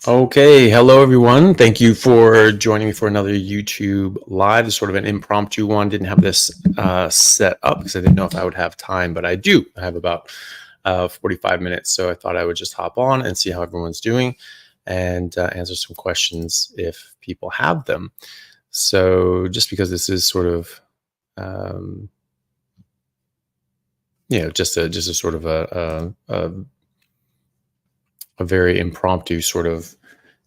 Okay, hello everyone. Thank you for joining me for another YouTube live. It's sort of an impromptu one. Didn't have this set up because I didn't know if I would have time, but I do. I have about 45 minutes, so I thought I would just hop on and see how everyone's doing and answer some questions if people have them. So just because this is sort of just a sort of a very impromptu sort of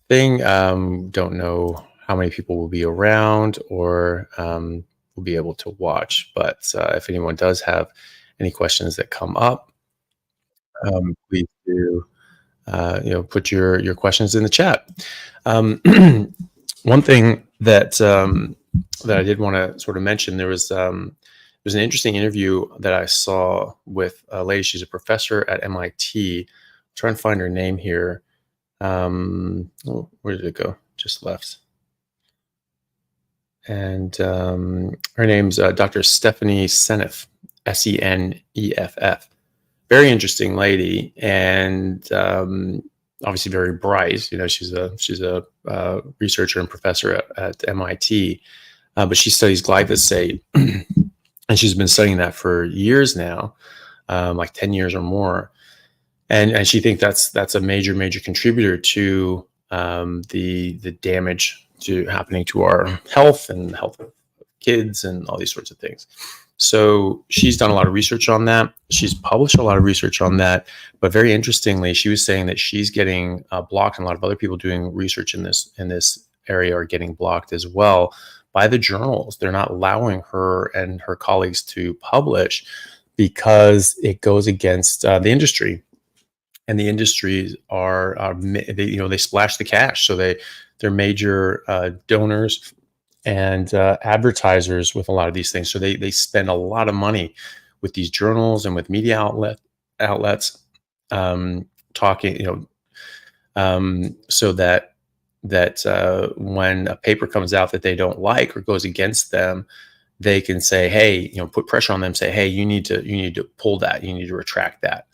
thing. Don't know how many people will be around or will be able to watch. But if anyone does have any questions that come up, please do put your questions in the chat. Um, one thing that I did want to sort of mention, there's an interesting interview that I saw with a lady. She's a professor at MIT. Try and find her name here. Where did it go? Just left. And her name's Dr. Stephanie Seneff, Seneff. Very interesting lady, and obviously very bright. You know, she's a researcher and professor at MIT, but she studies glyphosate, and she's been studying that for years now, like 10 years or more. And she thinks that's a major contributor to the damage happening to our health and the health of kids and all these sorts of things. So she's done a lot of research on that. She's published a lot of research on that. But very interestingly, she was saying that she's getting blocked, and a lot of other people doing research in this area are getting blocked as well by the journals. They're not allowing her and her colleagues to publish because it goes against the industry. And the industries they splash the cash. So they're major donors and advertisers with a lot of these things. So they spend a lot of money with these journals and with media outlets talking, so that when a paper comes out that they don't like or goes against them, they can say, hey, put pressure on them, say, hey, you need to pull that, you need to retract that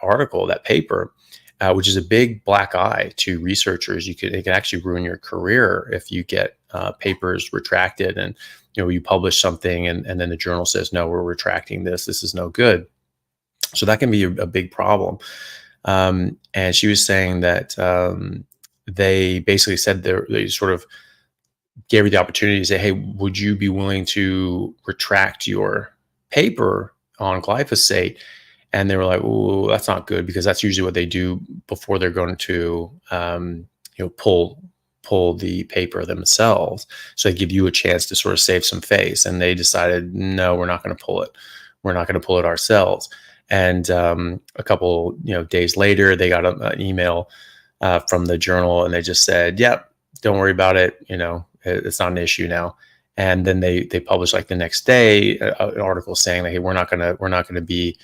article, that paper, which is a big black eye to researchers. It can actually ruin your career if you get papers retracted and you publish something and then the journal says, no, we're retracting this. This is no good. So that can be a big problem. And she was saying that they basically said they sort of gave her the opportunity to say, hey, would you be willing to retract your paper on glyphosate? And they were like, "Oh, that's not good," because that's usually what they do before they're going to, pull the paper themselves. So they give you a chance to sort of save some face. And they decided, no, we're not going to pull it. We're not going to pull it ourselves. And a couple, days later, they got an email from the journal, and they just said, "Yep, don't worry about it. It's not an issue now." And then they published like the next day an article saying that, hey, we're not going to be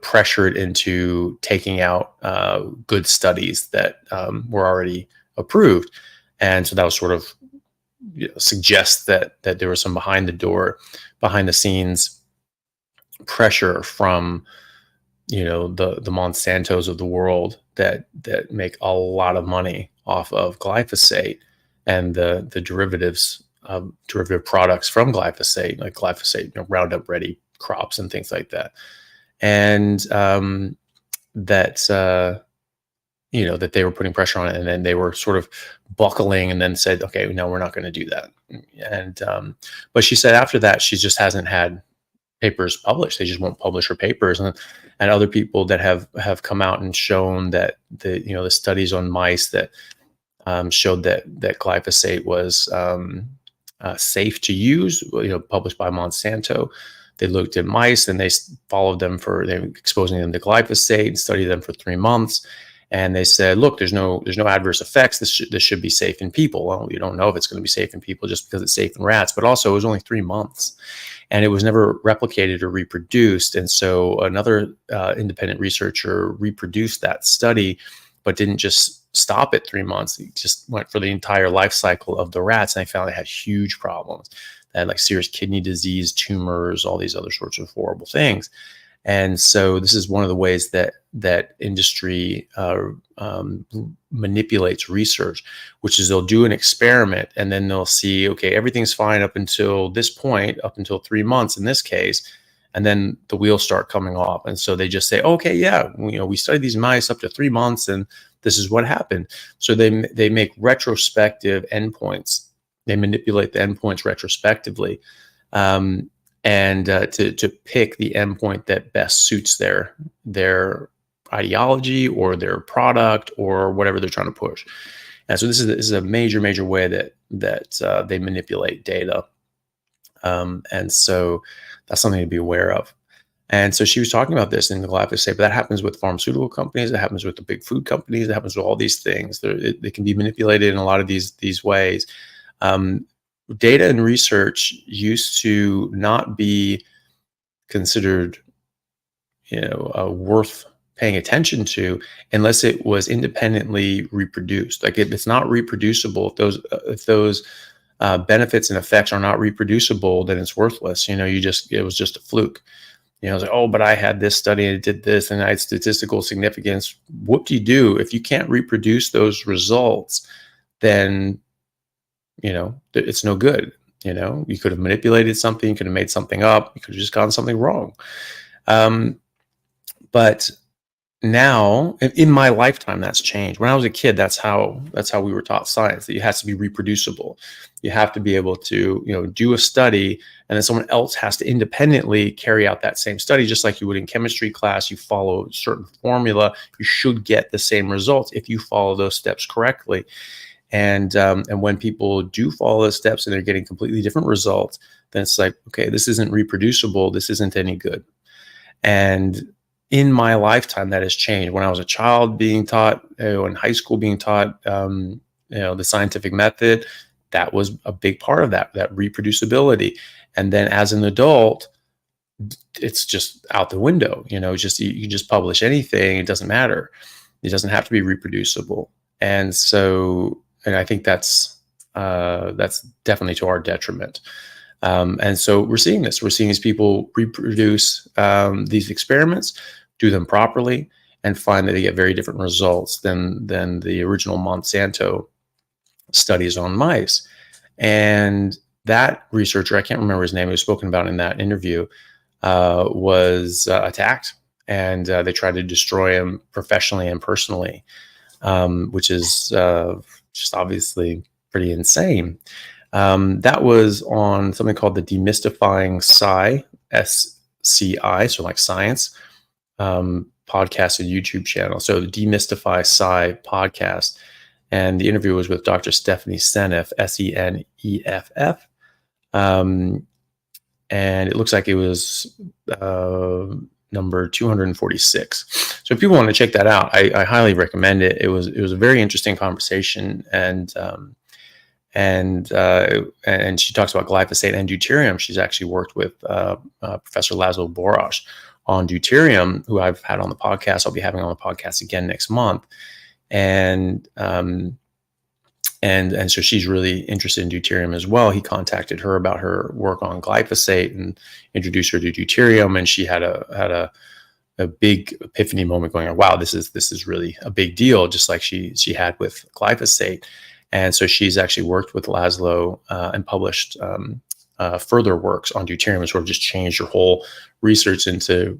pressured into taking out good studies that were already approved. And so that was sort of suggests that there was some behind the scenes pressure from the Monsantos of the world that make a lot of money off of glyphosate and the derivative products from glyphosate, like glyphosate, Roundup Ready crops and things like that. And that they were putting pressure on it, and then they were sort of buckling and then said, okay, no, we're not going to do that. And but she said after that, she just hasn't had papers published. They just won't publish her papers. And other people that have come out and shown that the studies on mice that showed that glyphosate was safe to use, published by Monsanto. They looked at mice and they followed them they were exposing them to glyphosate and studied them for 3 months. And they said, look, there's no adverse effects. This should be safe in people. Well, you don't know if it's going to be safe in people just because it's safe in rats, but also it was only 3 months and it was never replicated or reproduced. And so another independent researcher reproduced that study, but didn't just stop at 3 months. He just went for the entire life cycle of the rats, and they found they had huge problems. They had like serious kidney disease, tumors, all these other sorts of horrible things. And so this is one of the ways that industry manipulates research, which is they'll do an experiment and then they'll see, okay, everything's fine up until this point, up until 3 months in this case, and then the wheels start coming off. And so they just say, okay, yeah, we studied these mice up to 3 months, and this is what happened. So they make retrospective endpoints. They manipulate the endpoints retrospectively. And to pick the endpoint that best suits their ideology or their product or whatever they're trying to push. And so this is a major way that they manipulate data. And so that's something to be aware of. And so she was talking about this in the glyphosate, but that happens with pharmaceutical companies. It happens with the big food companies. It happens with all these things. They can be manipulated in a lot of these ways. Data and research used to not be considered, worth paying attention to unless it was independently reproduced. Like if it's not reproducible, if those benefits and effects are not reproducible, then it's worthless. It was just a fluke. It's like, oh, but I had this study and it did this and I had statistical significance. What do you do if you can't reproduce those results? Then, it's no good. You could have manipulated something, you could have made something up, you could have just gotten something wrong. But now, in my lifetime, that's changed. When I was a kid, that's how we were taught science, that it has to be reproducible. You have to be able to, do a study, and then someone else has to independently carry out that same study, just like you would in chemistry class. You follow a certain formula, you should get the same results if you follow those steps correctly. And when people do follow those steps and they're getting completely different results, then it's like, okay, this isn't reproducible. This isn't any good. And in my lifetime, that has changed. When I was a child being taught, in high school being taught, the scientific method, that was a big part of that reproducibility. And then as an adult, it's just out the window. You just publish anything. It doesn't matter. It doesn't have to be reproducible. And I think that's definitely to our detriment. And so we're seeing this. We're seeing these people reproduce these experiments, do them properly, and find that they get very different results than the original Monsanto studies on mice. And that researcher, I can't remember his name, he was spoken about in that interview, was attacked, and they tried to destroy him professionally and personally, which is just obviously pretty insane. That was on something called the Demystifying Sci, SCI, so like science, podcast and YouTube channel. So the Demystify Sci podcast. And the interview was with Dr. Stephanie Seneff, Seneff. And it looks like it was number 246. So if people want to check that out, I highly recommend it. It was a very interesting conversation, and she talks about glyphosate and deuterium. She's actually worked with Professor Laszlo Boras on deuterium, who I've had on the podcast. I'll be having on the podcast again next month, and so she's really interested in deuterium as well. He contacted her about her work on glyphosate and introduced her to deuterium, and she had a big epiphany moment, going, wow, this is really a big deal, just like she had with glyphosate. And so she's actually worked with Laszlo and published further works on deuterium, and sort of just changed her whole research into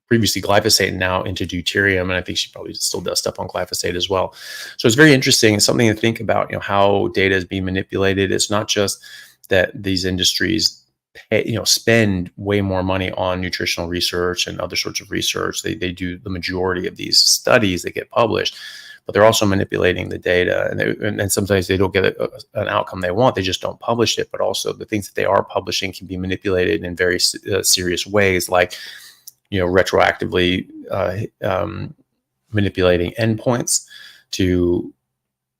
previously glyphosate and now into deuterium. And I think she probably still does stuff on glyphosate as well. So it's very interesting. It's something to think about, how data is being manipulated. It's not just that these industries spend way more money on nutritional research and other sorts of research. They do the majority of these studies that get published, but they're also manipulating the data, and sometimes they don't get an outcome they want. They just don't publish it. But also the things that they are publishing can be manipulated in very serious ways, like retroactively manipulating endpoints to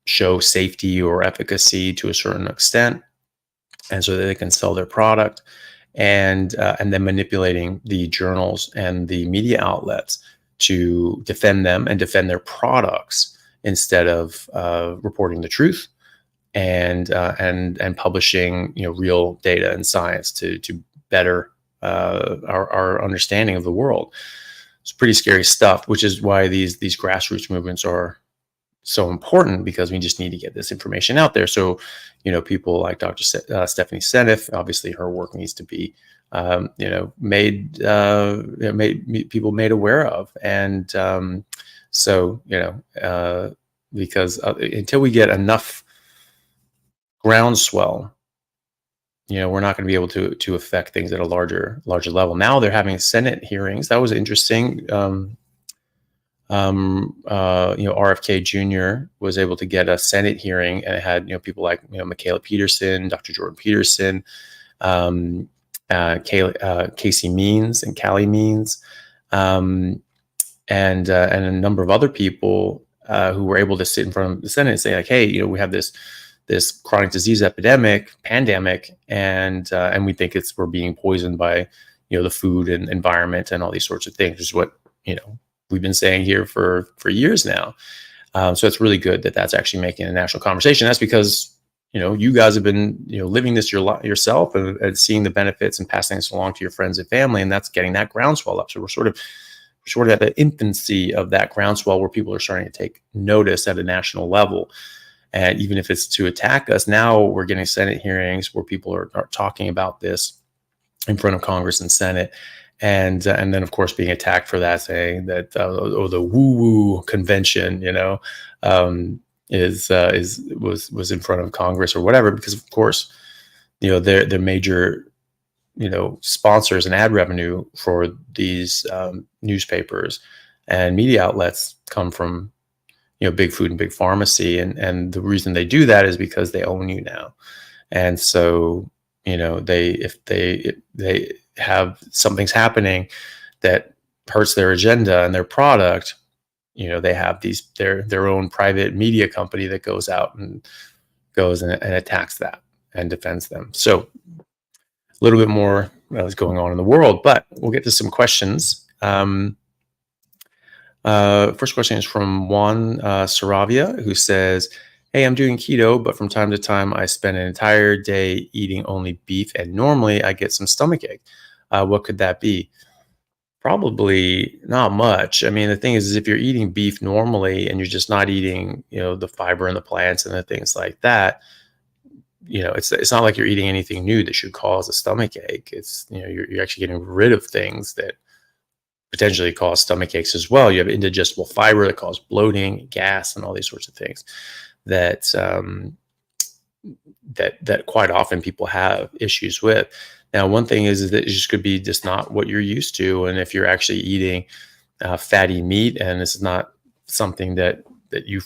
show safety or efficacy to a certain extent, and so that they can sell their product, and then manipulating the journals and the media outlets to defend them and defend their products instead of reporting the truth and publishing real data and science to better our understanding of the world. It's pretty scary stuff, which is why these grassroots movements are so important, because we just need to get this information out there. So, people like Dr. Stephanie Seneff, obviously her work needs to be, made people made aware of. And so, because until we get enough groundswell, we're not going to be able to affect things at a larger level. Now they're having Senate hearings. That was interesting. RFK Jr. was able to get a Senate hearing, and it had people like Michaela Peterson, Dr. Jordan Peterson, Casey Means and Callie Means, and a number of other people who were able to sit in front of the Senate and say, like, hey, we have this chronic disease pandemic, and we think we're being poisoned by the food and environment and all these sorts of things, which is what we've been saying here for years now. So it's really good that that's actually making a national conversation. That's because you guys have been living this yourself and seeing the benefits and passing this along to your friends and family, and that's getting that groundswell up. So we're sort of at the infancy of that groundswell, where people are starting to take notice at a national level. And even if it's to attack us, now we're getting Senate hearings where people are talking about this in front of Congress and Senate. And then, of course, being attacked for that, saying that the woo-woo convention, was in front of Congress or whatever, because of course, their major, sponsors and ad revenue for these newspapers and media outlets come from big food and big pharmacy, and the reason they do that is because they own you now, and so if they have something's happening that hurts their agenda and their product, they have their own private media company that goes out and attacks that and defends them. So a little bit more is going on in the world, but we'll get to some questions. First question is from Juan Saravia, who says, hey, I'm doing keto, but from time to time I spend an entire day eating only beef, and normally I get some stomachache. What could that be? Probably not much. I mean, the thing is if you're eating beef normally and you're just not eating, the fiber in the plants and the things like that, it's not like you're eating anything new that should cause a stomachache. It's, you're actually getting rid of things that potentially cause stomach aches as well. You have indigestible fiber that cause bloating, gas, and all these sorts of things that quite often people have issues with. Now, one thing is that it just could be just not what you're used to. And if you're actually eating fatty meat, and this is not something that you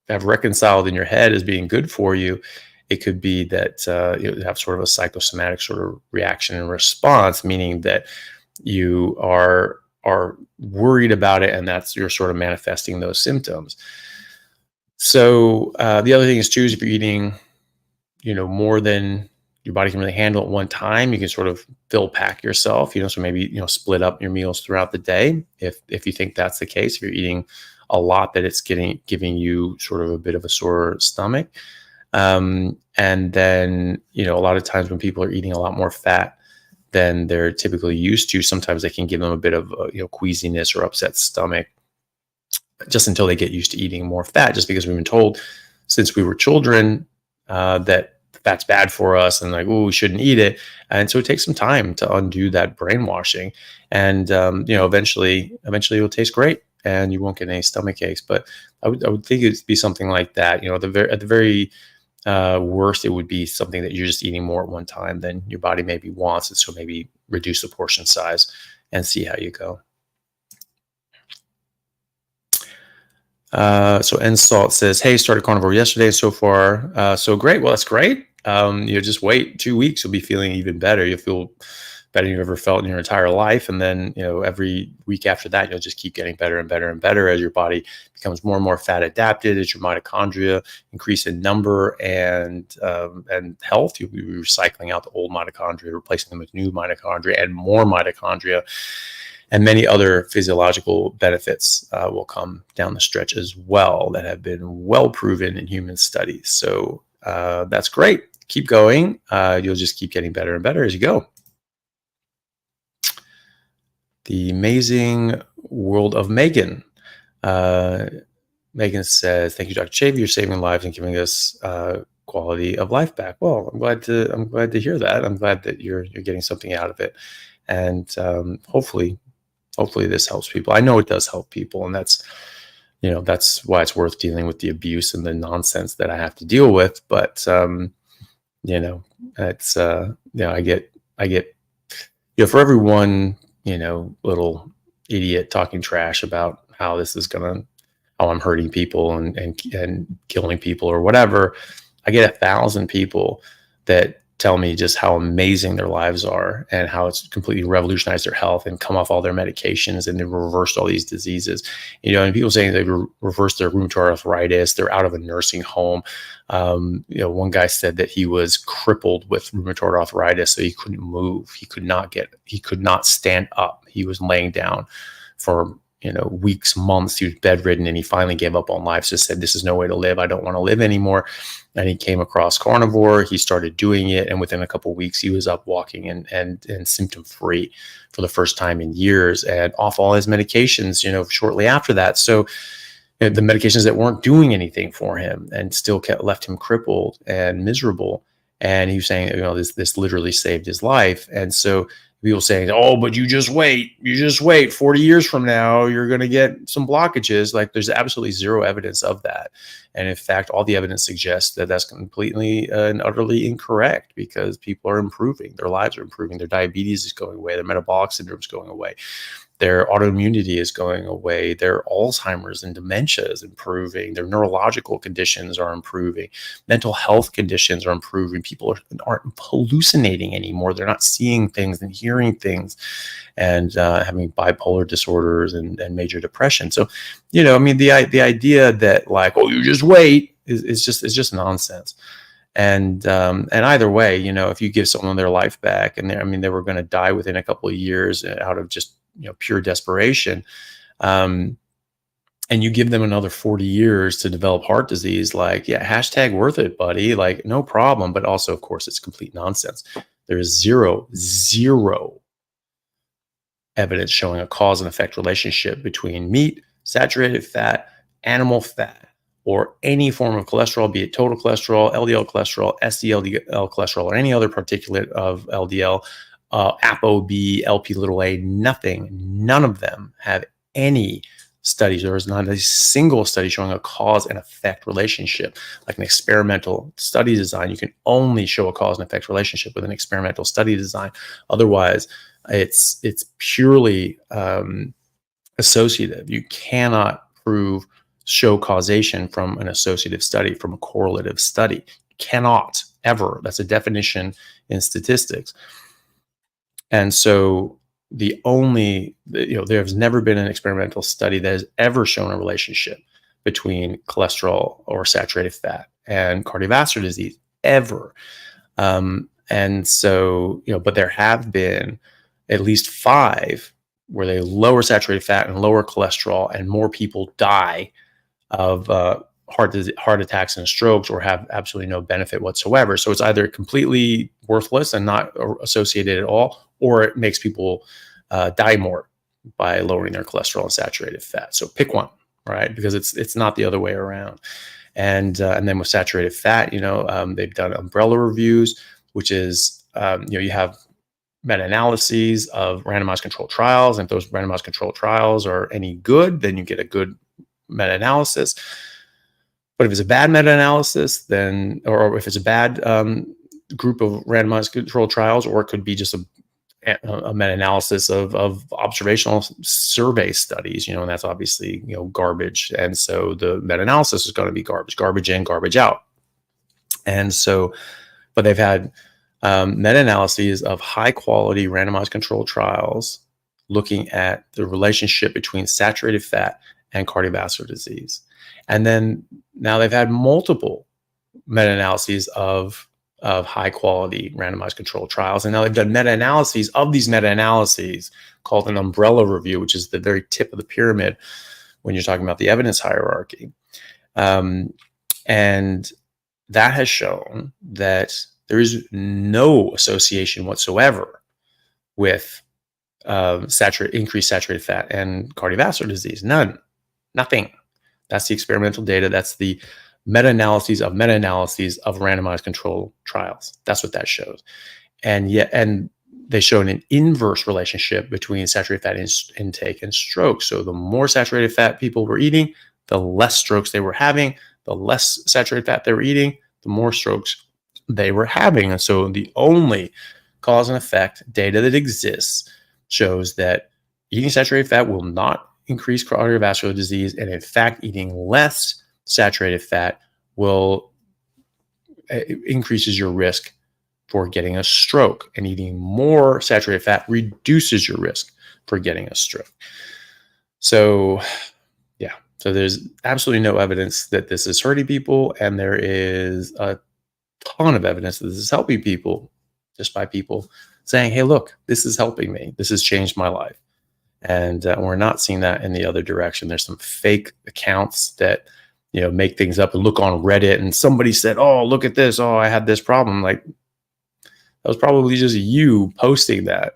have reconciled in your head as being good for you, it could be that you have sort of a psychosomatic sort of reaction and response, meaning that you are worried about it, and you're sort of manifesting those symptoms. So the other thing is too, is if you're eating, more than your body can really handle at one time, you can sort of pack yourself, so maybe, split up your meals throughout the day. If you think that's the case, if you're eating a lot, that it's giving you sort of a bit of a sore stomach. And then, a lot of times when people are eating a lot more fat than they're typically used to, sometimes they can give them a bit of queasiness or upset stomach, just until they get used to eating more fat, just because we've been told since we were children that fat's bad for us, and like, oh, we shouldn't eat it. And so it takes some time to undo that brainwashing, and eventually it'll taste great and you won't get any stomach aches. But I would think it'd be something like that. At the very worst, it would be something that you're just eating more at one time than your body maybe wants, and so maybe reduce the portion size and see how you go. So Nsalt says, hey, started Carnivore yesterday. So far, so great. Well, that's great. Just wait 2 weeks. You'll be feeling even better. You'll feel better than you've ever felt in your entire life. And then, every week after that, you'll just keep getting better and better and better as your body becomes more and more fat adapted, as your mitochondria increase in number and health. You'll be recycling out the old mitochondria, replacing them with new mitochondria and more mitochondria. And many other physiological benefits will come down the stretch as well that have been well proven in human studies. So that's great. Keep going. You'll just keep getting better and better as you go. The amazing world of Megan. Megan says, "Thank you, Dr. Chaffee. You're saving lives and giving us quality of life back." Well, I'm glad to hear that. I'm glad that you're getting something out of it, and hopefully this helps people. I know it does help people, and that's why it's worth dealing with the abuse and the nonsense that I have to deal with. But it's I get for every one little idiot talking trash about how this is gonna how I'm hurting people and killing people or whatever, I get 1,000 people that tell me just how amazing their lives are and how it's completely revolutionized their health and come off all their medications and they've reversed all these diseases. And people saying they've reversed their rheumatoid arthritis, they're out of a nursing home. One guy said that he was crippled with rheumatoid arthritis, so he couldn't move. He could not stand up. He was laying down for weeks, months. He was bedridden, and he finally gave up on life. Just said, "This is no way to live. I don't want to live anymore." And he came across Carnivore. He started doing it, and within a couple of weeks, he was up walking and symptom free for the first time in years, and off all his medications. Shortly after that, so the medications that weren't doing anything for him and still left him crippled and miserable. And he was saying, this literally saved his life. And so people saying, "Oh, but you just wait 40 years from now, you're going to get some blockages." Like, there's absolutely zero evidence of that. And in fact, all the evidence suggests that that's completely and utterly incorrect, because people are improving. Their lives are improving. Their diabetes is going away. Their metabolic syndrome is going away. Their autoimmunity is going away. Their Alzheimer's and dementia is improving. Their neurological conditions are improving. Mental health conditions are improving. People aren't hallucinating anymore. They're not seeing things and hearing things, and having bipolar disorders and major depression. So, the idea that, like, "Oh, you just wait," is just nonsense. And either way, if you give someone their life back, and they were going to die within a couple of years out of just pure desperation, and you give them another 40 years to develop heart disease, like, yeah, hashtag worth it, buddy. Like, no problem. But also, of course, it's complete nonsense. There is zero evidence showing a cause and effect relationship between meat, saturated fat, animal fat, or any form of cholesterol, be it total cholesterol, LDL cholesterol, SDLDL cholesterol, or any other particulate of LDL, ApoB, LP(a), nothing. None of them have any studies. There is not a single study showing a cause and effect relationship. Like an experimental study design, you can only show a cause and effect relationship with an experimental study design. Otherwise, it's purely associative. You cannot show causation from an associative study, from a correlative study. You cannot ever. That's a definition in statistics. And so there's never been an experimental study that has ever shown a relationship between cholesterol or saturated fat and cardiovascular disease, ever. And so, but there have been at least 5 where they lower saturated fat and lower cholesterol, and more people die of heart attacks and strokes, or have absolutely no benefit whatsoever. So it's either completely worthless and not associated at all, or it makes people die more by lowering their cholesterol and saturated fat. So pick one, right? Because it's not the other way around. And then with saturated fat, they've done umbrella reviews, which is you have meta-analyses of randomized controlled trials, and if those randomized controlled trials are any good, then you get a good meta-analysis. But if it's a bad meta-analysis, then, or if it's a bad group of randomized controlled trials, or it could be just a meta-analysis of observational survey studies, and that's obviously garbage. And so the meta-analysis is going to be garbage in, garbage out. And so, but they've had meta-analyses of high-quality randomized controlled trials looking at the relationship between saturated fat and cardiovascular disease. And then now they've had multiple meta-analyses of high-quality randomized controlled trials. And now they've done meta-analyses of these meta-analyses called an umbrella review, which is the very tip of the pyramid when you're talking about the evidence hierarchy. And that has shown that there is no association whatsoever with increased saturated fat and cardiovascular disease. Nothing. That's the experimental data. That's the meta-analyses of randomized control trials. That's what that shows. And they showed an inverse relationship between saturated fat intake and stroke. So the more saturated fat people were eating, the less strokes they were having. The less saturated fat they were eating, the more strokes they were having. And so the only cause and effect data that exists shows that eating saturated fat will not increase cardiovascular disease. And in fact, eating less saturated fat will increases your risk for getting a stroke, and eating more saturated fat reduces your risk for getting a stroke. So there's absolutely no evidence that this is hurting people, and there is a ton of evidence that this is helping people, just by people saying, hey, look, this is helping me. This has changed my life. And we're not seeing that in the other direction. There's some fake accounts that make things up and look on Reddit, and somebody said, oh, look at this. Oh, I had this problem. Like, that was probably just you posting that.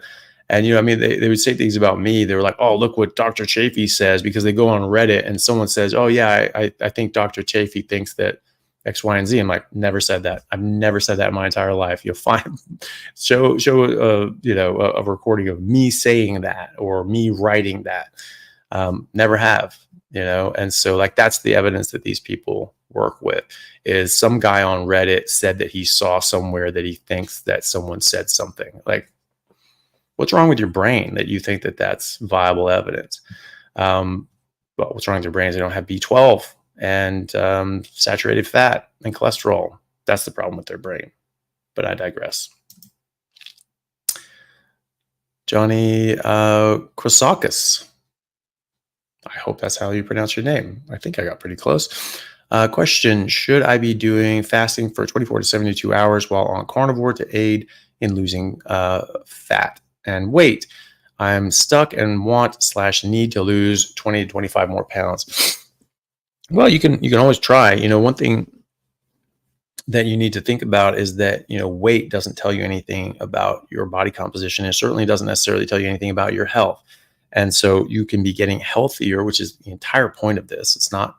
And, they would say things about me. They were like, oh, look what Dr. Chaffee says, because they go on Reddit and someone says, oh, yeah, I think Dr. Chaffee thinks that X, Y, and Z. I'm like, never said that. I've never said that in my entire life. You'll find, show a recording of me saying that or me writing that. Never have, and so that's the evidence that these people work with, is some guy on Reddit said that he saw somewhere that he thinks that someone said something. Like, what's wrong with your brain that you think that that's viable evidence? Well, what's wrong with your brain is they don't have B12 and saturated fat and cholesterol. That's the problem with their brain. But I digress. Johnny Krasakis. I hope that's how you pronounce your name. I think I got pretty close. Question, should I be doing fasting for 24 to 72 hours while on carnivore to aid in losing fat and weight? I'm stuck and want/need to lose 20 to 25 more pounds. Well, you can always try. One thing that you need to think about is that, weight doesn't tell you anything about your body composition. It certainly doesn't necessarily tell you anything about your health. And so you can be getting healthier, which is the entire point of this. It's not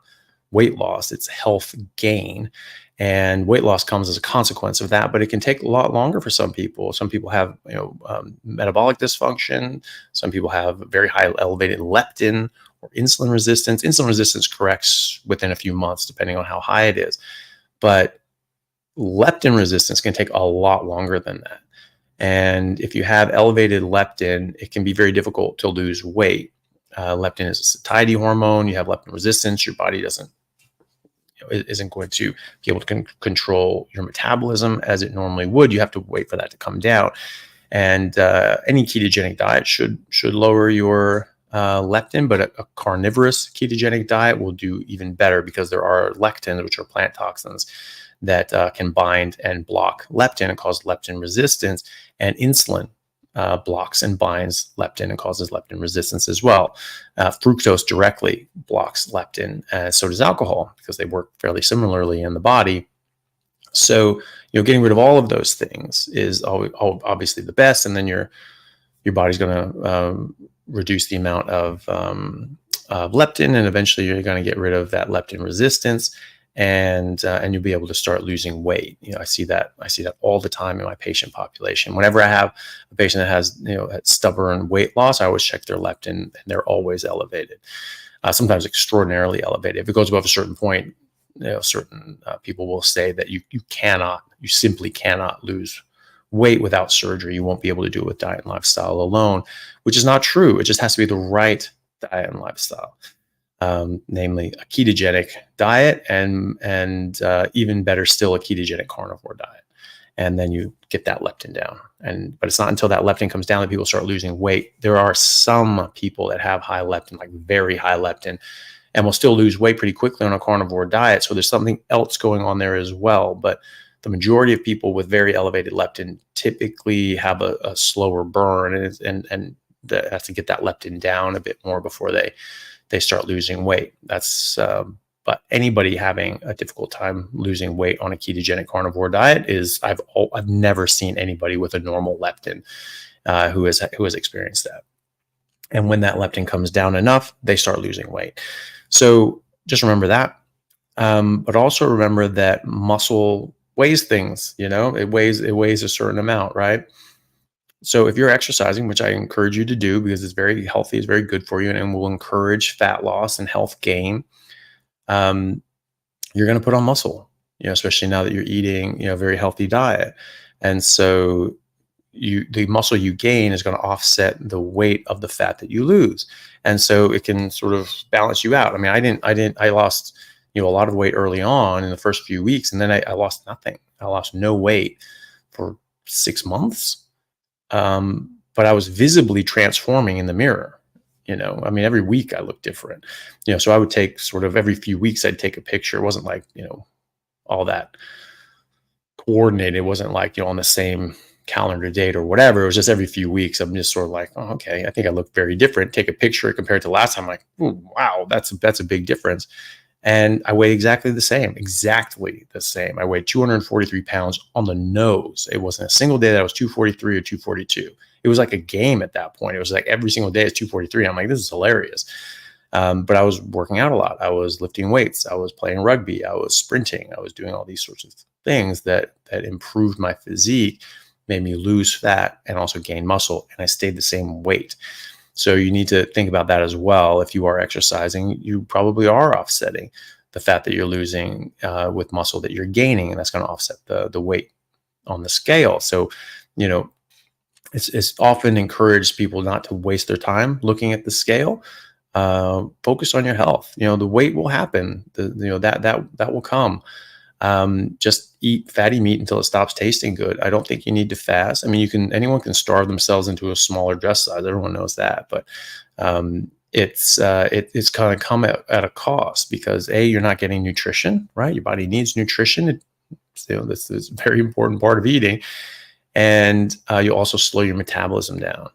weight loss, it's health gain. And weight loss comes as a consequence of that, but it can take a lot longer for some people. Some people have, metabolic dysfunction. Some people have very high elevated leptin or insulin resistance. Insulin resistance corrects within a few months, depending on how high it is. But leptin resistance can take a lot longer than that. And if you have elevated leptin, it can be very difficult to lose weight. Leptin is a satiety hormone. You have leptin resistance. Your body isn't going to be able to control your metabolism as it normally would. You have to wait for that to come down. And any ketogenic diet should lower your leptin, but a carnivorous ketogenic diet will do even better, because there are lectins, which are plant toxins, that can bind and block leptin and cause leptin resistance, and insulin blocks and binds leptin and causes leptin resistance as well. Fructose directly blocks leptin, so does alcohol, because they work fairly similarly in the body. So, getting rid of all of those things is obviously the best, and then your body's going to reduce the amount of leptin, and eventually you're going to get rid of that leptin resistance. And you'll be able to start losing weight. I see that all the time in my patient population. Whenever I have a patient that has, stubborn weight loss, I always check their leptin, and they're always elevated. Sometimes extraordinarily elevated. If it goes above a certain point, certain people will say that you simply cannot lose weight without surgery. You won't be able to do it with diet and lifestyle alone, which is not true. It just has to be the right diet and lifestyle. Namely a ketogenic diet and even better still, a ketogenic carnivore diet. And then you get that leptin down. But it's not until that leptin comes down that people start losing weight. There are some people that have high leptin, like very high leptin, and will still lose weight pretty quickly on a carnivore diet. So there's something else going on there as well. But the majority of people with very elevated leptin typically have a slower burn, and they have to get that leptin down a bit more before they start losing weight. But anybody having a difficult time losing weight on a ketogenic carnivore diet I've never seen anybody with a normal leptin who has experienced that. And when that leptin comes down enough, they start losing weight. So just remember that. But also remember that muscle weighs things, it weighs a certain amount, right? So if you're exercising, which I encourage you to do because it's very healthy, it's very good for you, and will encourage fat loss and health gain, you're going to put on muscle, especially now that you're eating, a very healthy diet. And so the muscle you gain is going to offset the weight of the fat that you lose. And so it can sort of balance you out. I mean, I lost, a lot of weight early on in the first few weeks, and then I lost nothing. I lost no weight for 6 months. But I was visibly transforming in the mirror. I mean, every week I looked different, so I would take sort of every few weeks, I'd take a picture. It wasn't like, all that coordinated. It wasn't like, on the same calendar date or whatever. It was just every few weeks. I'm just sort of like, oh, okay, I think I look very different. Take a picture compared to last time. Like, ooh, wow, that's a big difference. And I weighed exactly the same. I weighed 243 pounds on the nose. It wasn't a single day that I was 243 or 242. It was like a game at that point. It was like every single day is 243. I'm like, this is hilarious. But I was working out a lot. I was lifting weights. I was playing rugby. I was sprinting. I was doing all these sorts of things that improved my physique, made me lose fat and also gain muscle. And I stayed the same weight. So you need to think about that as well. If you are exercising, you probably are offsetting the fat that you're losing with muscle that you're gaining, and that's going to offset the weight on the scale. So, it's often encouraged people not to waste their time looking at the scale. Focus on your health. The weight will happen. That will come. Just eat fatty meat until it stops tasting good. I don't think you need to fast. I mean, anyone can starve themselves into a smaller dress size. Everyone knows that, but it's kind of come at a cost because you're not getting nutrition, right? Your body needs nutrition. This is a very important part of eating, and you also slow your metabolism down.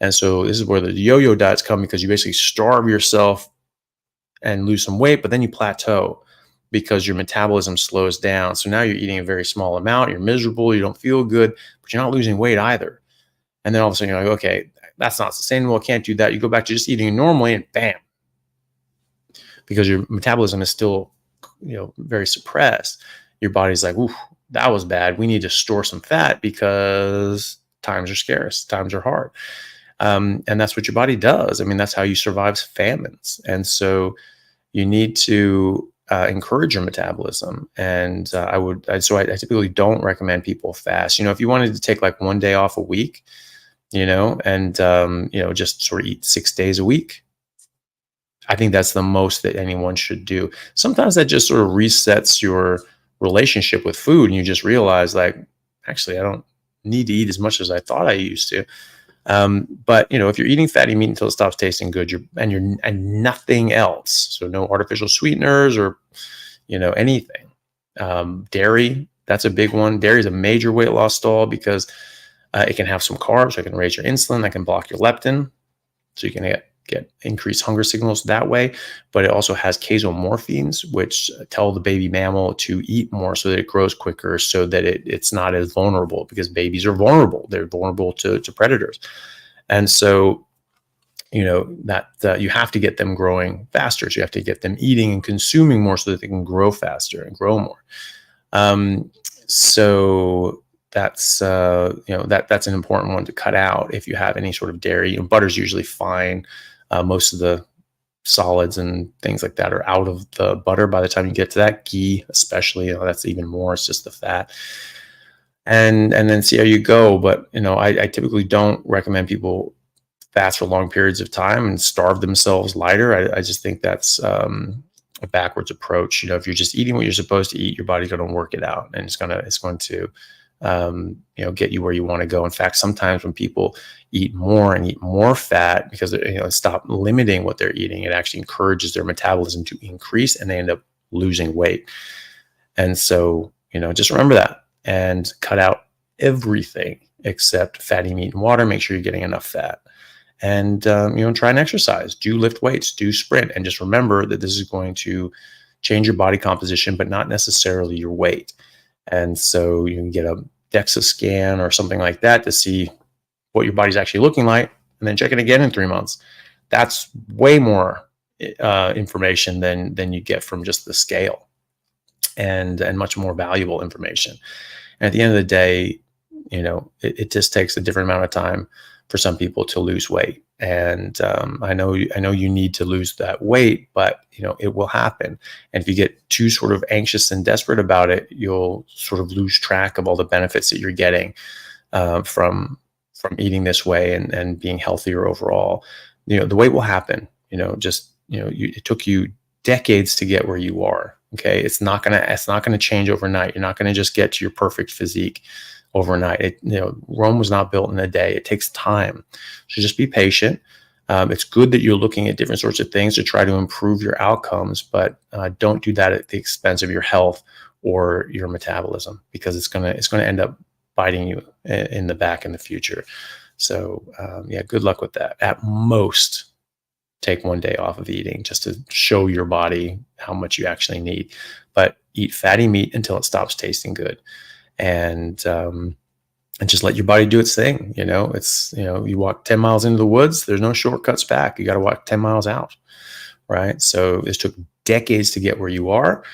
And so this is where the yo-yo diets come, because you basically starve yourself and lose some weight, but then you plateau because your metabolism slows down. So now you're eating a very small amount, you're miserable, you don't feel good, but you're not losing weight either. And then all of a sudden you're like, okay, that's not sustainable, I can't do that. You go back to just eating normally and bam, because your metabolism is still, very suppressed. Your body's like, ooh, that was bad. We need to store some fat because times are scarce, times are hard. And that's what your body does. I mean, that's how you survive famines. And so you need to encourage your metabolism. And I typically don't recommend people fast. If you wanted to take like one day off a week, and just sort of eat 6 days a week, I think that's the most that anyone should do. Sometimes that just sort of resets your relationship with food, and you just realize, like, actually, I don't need to eat as much as I thought I used to. But if you're eating fatty meat until it stops tasting good, and nothing else, so no artificial sweeteners or anything. Dairy, that's a big one. Dairy is a major weight loss stall because it can have some carbs, so it can raise your insulin, that can block your leptin, so you can get increased hunger signals that way. But it also has casomorphins, which tell the baby mammal to eat more so that it grows quicker, so that it's not as vulnerable, because babies are vulnerable. They're vulnerable to predators. And so, that you have to get them growing faster. So you have to get them eating and consuming more so that they can grow faster and grow more. So that's that's an important one to cut out if you have any sort of dairy. Butter's usually fine. Most of the solids and things like that are out of the butter by the time you get to that. Ghee, especially, that's even more. It's just the fat, and then see how you go. But I typically don't recommend people fast for long periods of time and starve themselves lighter. I just think that's a backwards approach. If you're just eating what you're supposed to eat, your body's going to work it out, and it's going to get you where you want to go. In fact, sometimes when people eat more fat because stop limiting what they're eating, it actually encourages their metabolism to increase, and they end up losing weight. And so, just remember that, and cut out everything except fatty meat and water. Make sure you're getting enough fat, and try and exercise. Do lift weights, do sprint, and just remember that this is going to change your body composition, but not necessarily your weight. And so you can get a DEXA scan or something like that to see what your body's actually looking like. and then check it again in 3 months. That's way more information than you get from just the scale, and much more valuable information. And at the end of the day, it just takes a different amount of time for some people to lose weight. And I know you need to lose that weight, but it will happen. And if you get too sort of anxious and desperate about it, you'll sort of lose track of all the benefits that you're getting from eating this way and being healthier overall. The weight will happen. It took you decades to get where you are. Okay, it's not gonna change overnight. You're not gonna just get to your perfect physique overnight. Rome was not built in a day. It takes time. So just be patient. It's good that you're looking at different sorts of things to try to improve your outcomes, but don't do that at the expense of your health or your metabolism, because it's gonna end up biting you in the back in the future. So good luck with that. At most, take one day off of eating just to show your body how much you actually need. But eat fatty meat until it stops tasting good, and just let your body do its thing. You walk 10 miles into the woods, there's no shortcuts back. You got to walk 10 miles out, right? So this took decades to get where you are.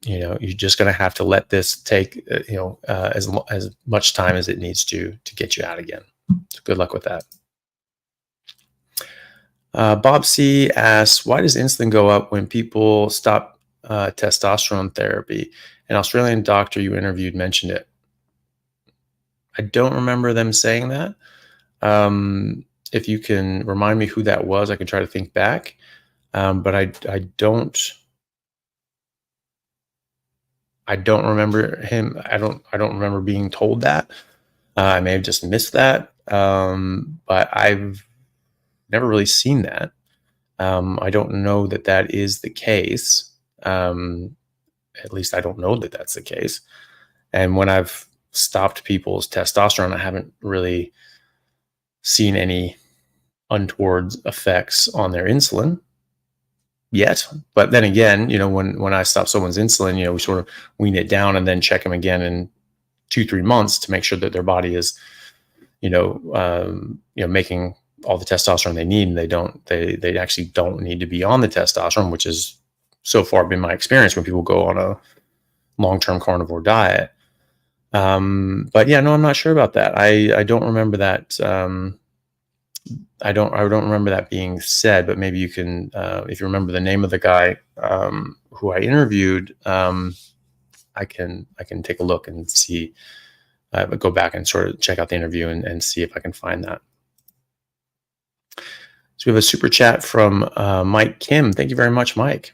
You're just going to have to let this take as much time as it needs to get you out again. So good luck with that. Bob C asks, why does insulin go up when people stop testosterone therapy? An Australian doctor you interviewed mentioned it. I don't remember them saying that. If you can remind me who that was, I can try to think back. But I don't remember him. I don't remember being told that. I may have just missed that. But I've never really seen that. I don't know that is the case. At least I don't know that that's the case. And when I've stopped people's testosterone, I haven't really seen any untoward effects on their insulin yet. But then again, when I stop someone's insulin, we sort of wean it down and then check them again in 2-3 months to make sure that their body is, making all the testosterone they need, and they actually don't need to be on the testosterone, which is so far been my experience when people go on a long-term carnivore diet. But yeah, no, I'm not sure about that. I don't remember that. I don't remember that being said, but maybe you can, if you remember the name of the guy who I interviewed, I can take a look and see, go back and sort of check out the interview and see if I can find that. So we have a super chat from Mike Kim. Thank you very much, Mike.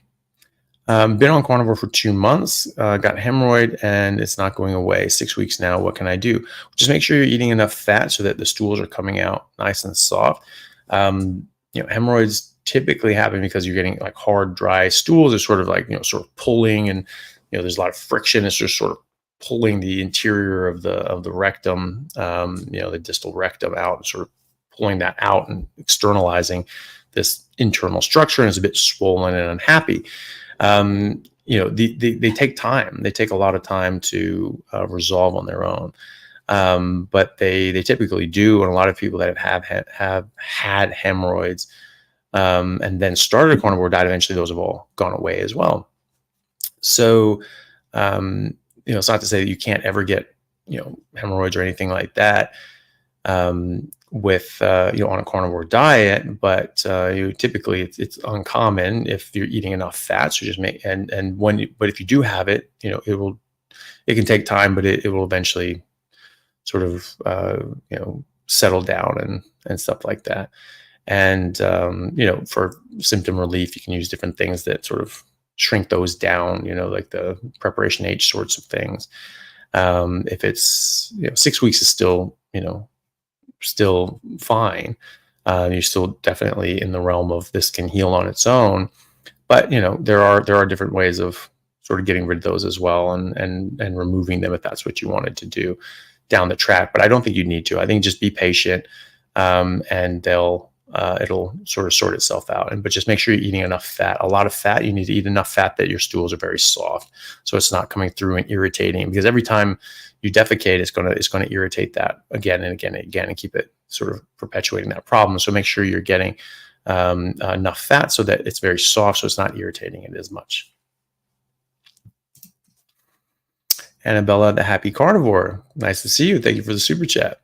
Been on carnivore for 2 months, got hemorrhoid and it's not going away. 6 weeks now. What can I do? Just make sure you're eating enough fat so that the stools are coming out nice and soft. Hemorrhoids typically happen because you're getting like hard, dry stools. They're sort of like, sort of pulling, and, there's a lot of friction. It's just sort of pulling the interior of the rectum, the distal rectum out, and sort of pulling that out and externalizing this internal structure, and it's a bit swollen and unhappy. They take time. They take a lot of time to resolve on their own. But they typically do. And a lot of people that have had hemorrhoids and then started a carnivore diet, eventually those have all gone away as well. So, it's not to say that you can't ever get, hemorrhoids or anything like that. With on a carnivore diet, but typically it's uncommon if you're eating enough fat. So just make but if you do have it, it can take time, but it will eventually sort of settle down and stuff like that. And for symptom relief, you can use different things that sort of shrink those down. Like the preparation H sorts of things. If it's 6 weeks is still still fine. You're still definitely in the realm of this can heal on its own, but there are different ways of sort of getting rid of those as well, and removing them if that's what you wanted to do down the track. But I don't think you need to. I think just be patient, and it'll sort of sort itself out. But just make sure you're eating enough fat. A lot of fat. You need to eat enough fat that your stools are very soft, so it's not coming through and irritating. Because every time you defecate, it's going to irritate that again and again and again, and keep it sort of perpetuating that problem. So make sure you're getting enough fat so that it's very soft, so it's not irritating it as much. Annabella, the Happy Carnivore. Nice to see you. Thank you for the super chat.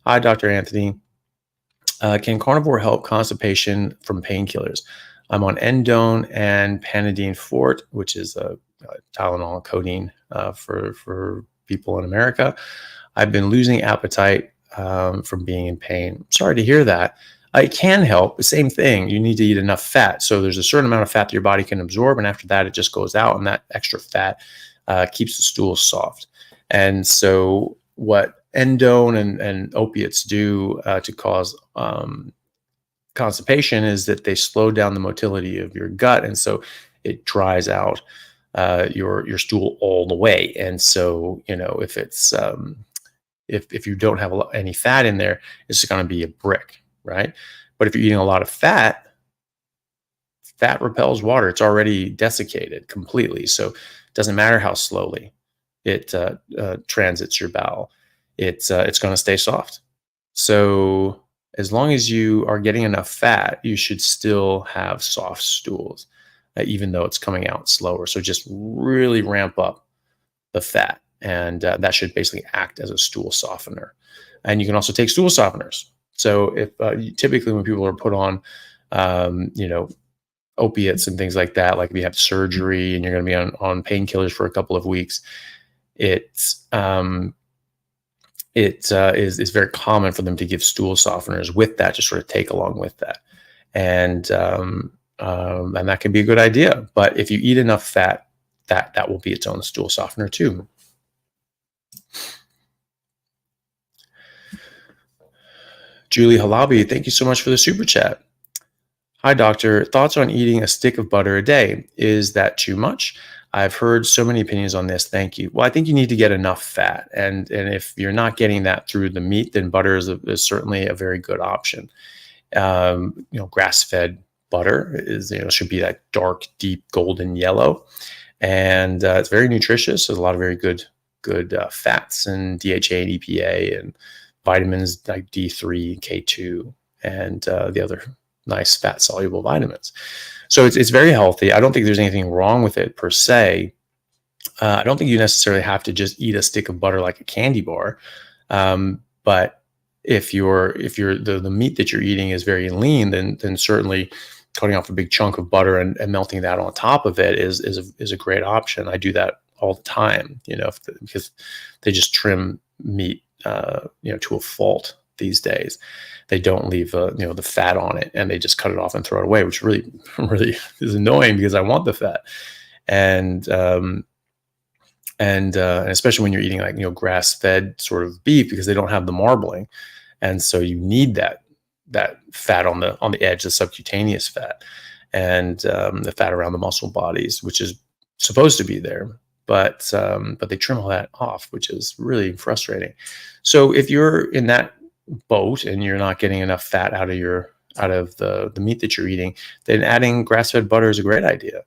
Hi, Dr. Anthony. Can carnivore help constipation from painkillers? I'm on endone and Panadine Forte, which is a Tylenol and codeine for people in America. I've been losing appetite from being in pain. Sorry to hear that. It can help. The same thing. You need to eat enough fat. So there's a certain amount of fat that your body can absorb, and after that, it just goes out, and that extra fat keeps the stool soft. And so what endone and opiates do to cause constipation is that they slow down the motility of your gut, and so it dries out your stool all the way. And so, you know, if it's if you don't have any fat in there, it's going to be a brick, right? But if you're eating a lot of fat repels water. It's already desiccated completely, so it doesn't matter how slowly it transits your bowel. It's going to stay soft. So as long as you are getting enough fat, you should still have soft stools, even though it's coming out slower. So just really ramp up the fat, and that should basically act as a stool softener. And you can also take stool softeners. So if typically when people are put on, you know, opiates and things like that, like if you have surgery and you're going to be on painkillers for a couple of weeks, it's is very common for them to give stool softeners with that, to sort of take along with that. And that can be a good idea. But if you eat enough fat, that will be its own stool softener too. Julie Halabi, thank you so much for the super chat. Hi, doctor. Thoughts on eating a stick of butter a day? Is that too much? I've heard so many opinions on this. Thank you. Well, I think you need to get enough fat. And if you're not getting that through the meat, then butter is certainly a very good option. You know, grass-fed butter is, you know, should be that dark, deep golden yellow. And it's very nutritious. There's a lot of very good fats and DHA and EPA and vitamins like D3, K2, and the other nice fat soluble vitamins. So it's very healthy. I don't think there's anything wrong with it per se. I don't think you necessarily have to just eat a stick of butter like a candy bar. But if the meat that you're eating is very lean, then certainly cutting off a big chunk of butter and melting that on top of it is a great option. I do that all the time, you know, because they just trim meat, you know, to a fault these days. They don't leave, you know, the fat on it, and they just cut it off and throw it away, which really, really is annoying because I want the fat. And especially when you're eating, like, you know, grass-fed sort of beef, because they don't have the marbling, and so you need that fat on the edge, the subcutaneous fat, and the fat around the muscle bodies, which is supposed to be there. But they trim all that off, which is really frustrating. So if you're in that boat and you're not getting enough fat out of the meat that you're eating, then adding grass-fed butter is a great idea.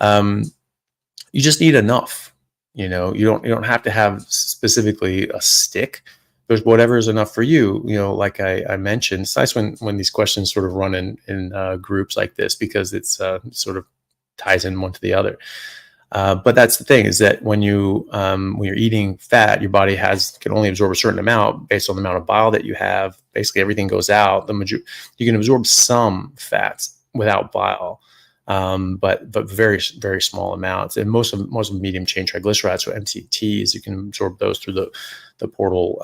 You just need enough. You know, you don't have to have specifically a stick. There's whatever is enough for you. You know, like I mentioned, it's nice when these questions sort of run in groups like this, because it's sort of ties in one to the other. But that's the thing, is that when you're eating fat, your body can only absorb a certain amount based on the amount of bile that you have. Basically, everything goes out. You can absorb some fats without bile, but very, very small amounts. And most of medium chain triglycerides, or MCTs, you can absorb those through the portal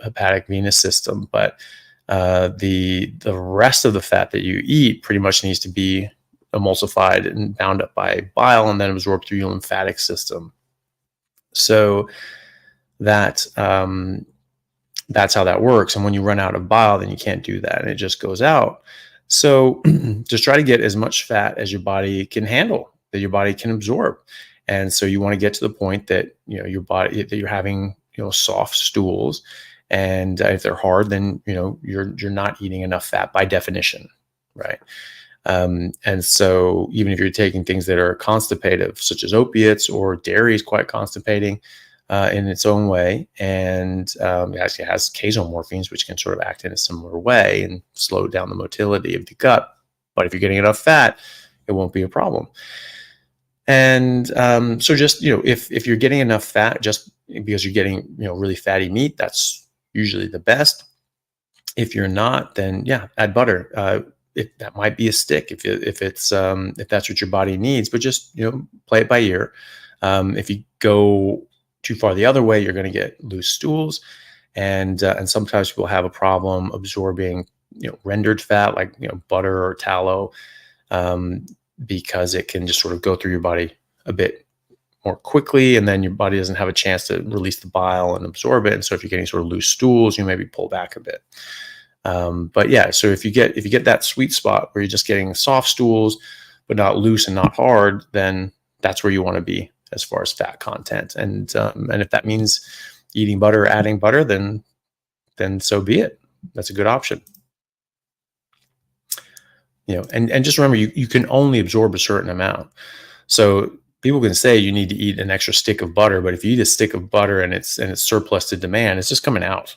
hepatic venous system. But the rest of the fat that you eat pretty much needs to be emulsified and bound up by bile and then absorbed through your lymphatic system. So that's how that works. And when you run out of bile, then you can't do that, and it just goes out. So just try to get as much fat as your body can handle, that your body can absorb. And so you want to get to the point that, you know, your body, that you're having, you know, soft stools. And if they're hard, then, you know, you're not eating enough fat by definition, right? And so even if you're taking things that are constipative, such as opiates, or dairy is quite constipating, in its own way, and it actually has casomorphines, which can sort of act in a similar way and slow down the motility of the gut. But if you're getting enough fat, it won't be a problem. And so just, if you're getting enough fat just because you're getting, really fatty meat, that's usually the best. If you're not, then yeah, add butter. That might be a stick if that's what your body needs, but just, play it by ear. If you go too far the other way, you're going to get loose stools, and sometimes people have a problem absorbing, rendered fat like, butter or tallow, because it can just sort of go through your body a bit more quickly, and then your body doesn't have a chance to release the bile and absorb it. And so if you're getting sort of loose stools, you maybe pull back a bit. But yeah, so if you get that sweet spot where you're just getting soft stools, but not loose and not hard, then that's where you want to be as far as fat content. And if that means eating butter, adding butter, then so be it. That's a good option. And just remember, you can only absorb a certain amount. So people can say you need to eat an extra stick of butter, but if you eat a stick of butter and it's surplus to demand, it's just coming out,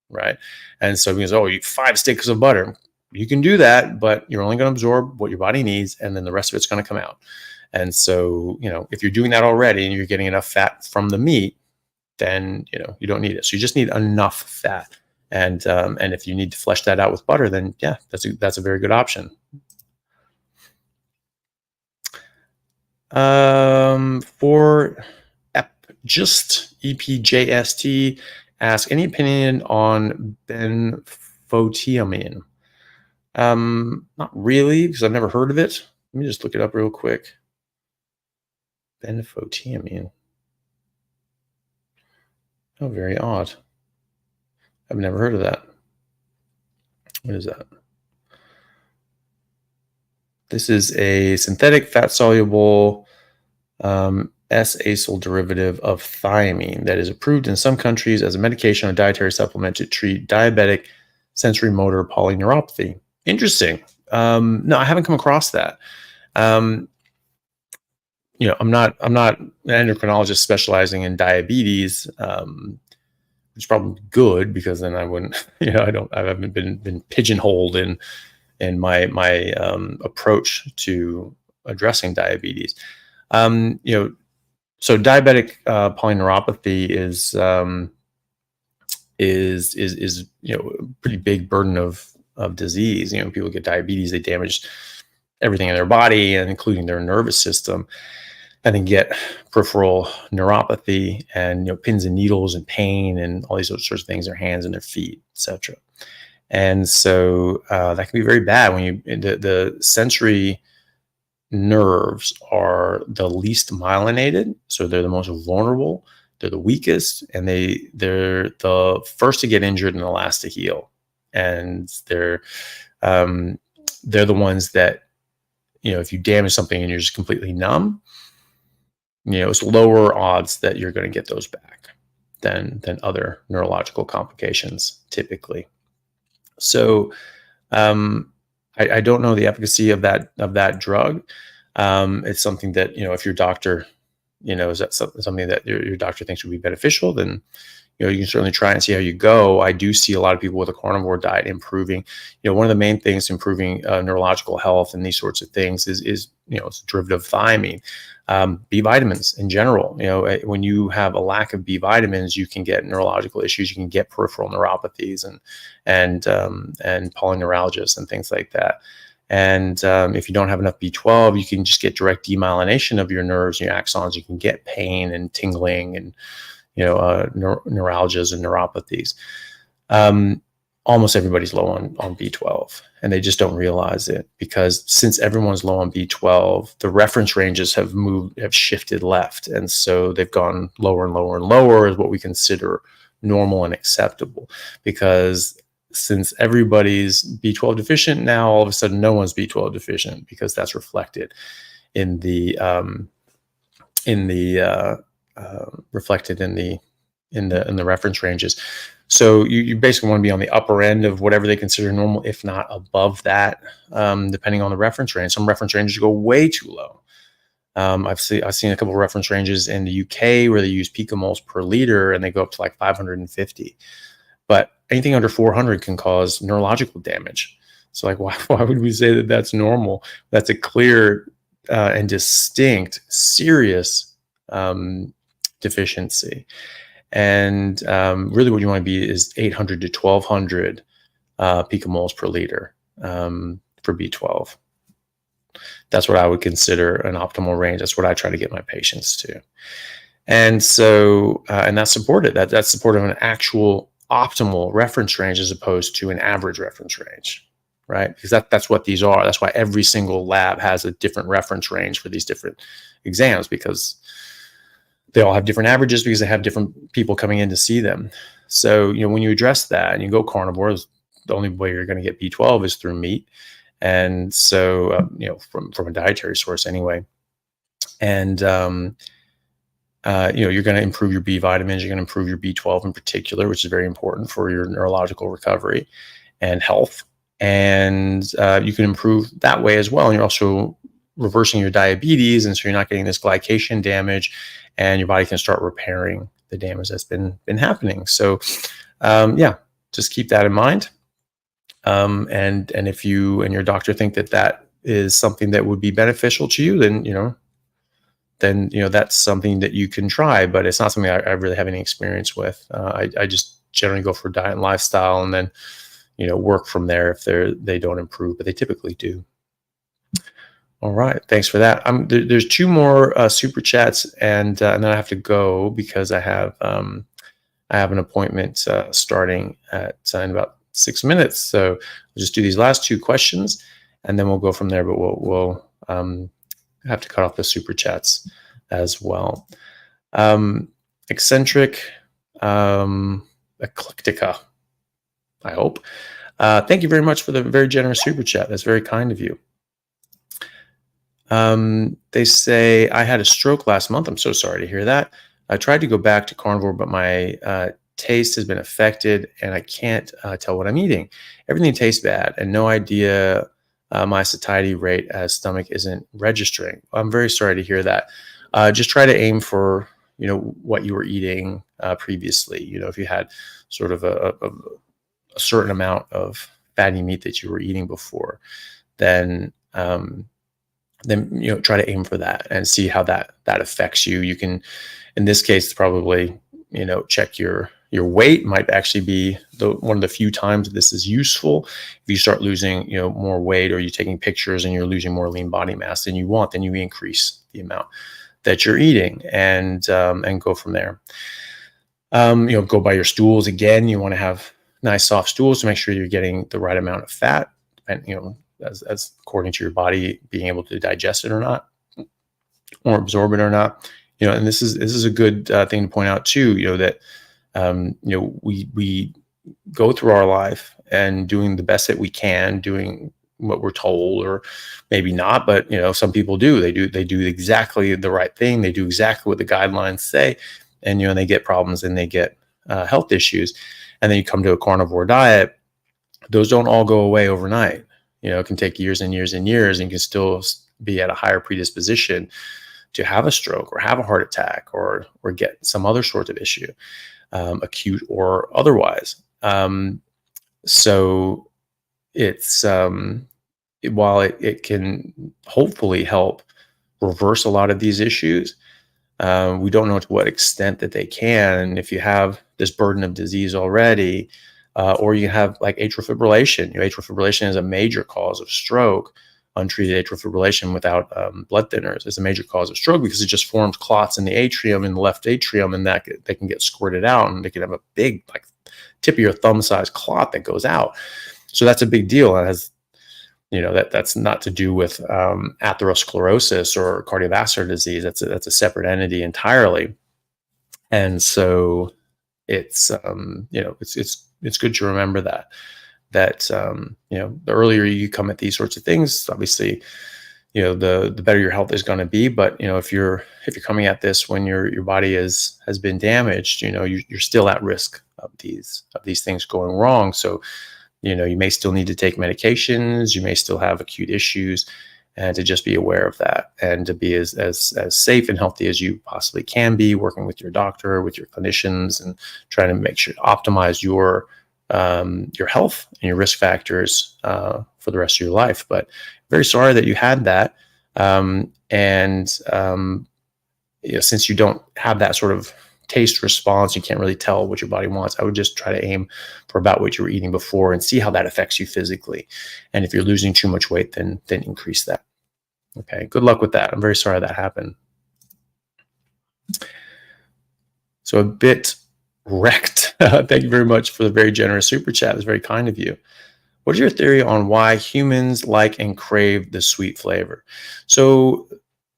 right? And so because, you eat 5 sticks of butter, you can do that, but you're only going to absorb what your body needs, and then the rest of it's going to come out. And so, if you're doing that already and you're getting enough fat from the meat, then you don't need it. So you just need enough fat. And if you need to flesh that out with butter, then yeah, that's a very good option. For EPJST, ask any opinion on benfotiamine. Not really, because I've never heard of it. Let me just look it up real quick. Benfotiamine. Oh, very odd. I've never heard of that. What is that? This is a synthetic fat-soluble S-acyl derivative of thiamine that is approved in some countries as a medication or dietary supplement to treat diabetic sensory motor polyneuropathy. Interesting. No, I haven't come across that. I'm not an endocrinologist specializing in diabetes, which is probably good, because then I wouldn't, I haven't been pigeonholed in my approach to addressing diabetes. So diabetic polyneuropathy is a pretty big burden of disease. People get diabetes, they damage everything in their body, and including their nervous system, and then get peripheral neuropathy and pins and needles and pain and all these sorts of things, their hands and their feet, etc. And so that can be very bad when the sensory nerves are the least myelinated, so they're the most vulnerable, they're the weakest, and they're the first to get injured and the last to heal. And they're the ones that, if you damage something and you're just completely numb, it's lower odds that you're going to get those back than other neurological complications typically. So I don't know the efficacy of that drug. It's something that, if your doctor, is that something that your doctor thinks would be beneficial, then you can certainly try and see how you go. I do see a lot of people with a carnivore diet improving. One of the main things improving neurological health and these sorts of things is it's a derivative of thiamine. B vitamins in general. When you have a lack of B vitamins, you can get neurological issues. You can get peripheral neuropathies and polyneuralgias and things like that. And if you don't have enough B12, you can just get direct demyelination of your nerves and your axons. You can get pain and tingling and neuralgias and neuropathies. Almost everybody's low on B12, and they just don't realize it, because since everyone's low on B12, the reference ranges have shifted left. And so they've gone lower and lower and lower as what we consider normal and acceptable, because since everybody's B12 deficient, now all of a sudden no one's B12 deficient, because that's reflected in the reference ranges. So you basically want to be on the upper end of whatever they consider normal, if not above that, depending on the reference range. Some reference ranges go way too low. I've seen a couple of reference ranges in the UK where they use picomoles per liter, and they go up to like 550. But anything under 400 can cause neurological damage. So like, why would we say that that's normal? That's a clear and distinct, serious deficiency. And really what you want to be is 800 to 1200 picomoles per liter for B12. That's what I would consider an optimal range. That's what I try to get my patients to. And so, and that's supported. That's supported of an actual optimal reference range as opposed to an average reference range, right? Because that's what these are. That's why every single lab has a different reference range for these different exams, because they all have different averages because they have different people coming in to see them. So, when you address that and you go carnivore, the only way you're going to get B12 is through meat. And so, from a dietary source anyway. And, you're going to improve your B vitamins. You're going to improve your B12 in particular, which is very important for your neurological recovery and health. And you can improve that way as well. And you're also reversing your diabetes. And so you're not getting this glycation damage, and your body can start repairing the damage that's been happening. So, just keep that in mind. And if you and your doctor think that is something that would be beneficial to you, then that's something that you can try. But it's not something I really have any experience with. I just generally go for diet and lifestyle, and then work from there if they don't improve, but they typically do. All right, thanks for that. There's two more super chats, and then I have to go because I have an appointment starting in about 6 minutes. So I'll just do these last two questions, and then we'll go from there. But we'll have to cut off the super chats as well. Eccentric Eclectica, I hope. Thank you very much for the very generous super chat. That's very kind of you. They say, I had a stroke last month. I'm so sorry to hear that. I tried to go back to carnivore, but my taste has been affected, and I can't tell what I'm eating. Everything tastes bad, and no idea my satiety rate as stomach isn't registering. I'm very sorry to hear that. Just try to aim for what you were eating previously. If you had sort of a certain amount of fatty meat that you were eating before, then try to aim for that and see how that affects you. You can, in this case, probably check your weight. Might actually be one of the few times this is useful. If you start losing more weight, or you're taking pictures and you're losing more lean body mass than you want, then you increase the amount that you're eating, and go from there. Go by your stools. Again, you want to have nice soft stools to make sure you're getting the right amount of fat, and as according to your body being able to digest it or not, or absorb it or not. And this is a good thing to point out too. That we go through our life and doing the best that we can, doing what we're told, or maybe not, but some people do. They do exactly the right thing. They do exactly what the guidelines say, and they get problems and they get health issues. And then you come to a carnivore diet. Those don't all go away overnight. It can take years and years and years, and you can still be at a higher predisposition to have a stroke or have a heart attack or get some other sort of issue, acute or otherwise. So it's while it can hopefully help reverse a lot of these issues, we don't know to what extent that they can. And if you have this burden of disease already, or you have like atrial fibrillation. Atrial fibrillation is a major cause of stroke. Untreated atrial fibrillation without blood thinners is a major cause of stroke, because it just forms clots in the atrium, in the left atrium, and that they can get squirted out, and they can have a big, like tip of your thumb size clot that goes out. So that's a big deal. It has, that's not to do with atherosclerosis or cardiovascular disease. That's a separate entity entirely. And so it's it's good to remember that the earlier you come at these sorts of things, obviously, the better your health is going to be. But if you're coming at this when your body has been damaged, you're still at risk of these things going wrong. So you may still need to take medications. You may still have acute issues, and to just be aware of that, and to be as safe and healthy as you possibly can be, working with your doctor, with your clinicians, and trying to make sure optimize your health and your risk factors for the rest of your life. But very sorry that you had that. Since you don't have that sort of taste response, you can't really tell what your body wants. I would just try to aim for about what you were eating before and see how that affects you physically. And if you're losing too much weight, then increase that. Okay, good luck with that. I'm very sorry that happened. So a bit wrecked. Thank you very much for the very generous super chat. It's very kind of you. What is your theory on why humans like and crave the sweet flavor? So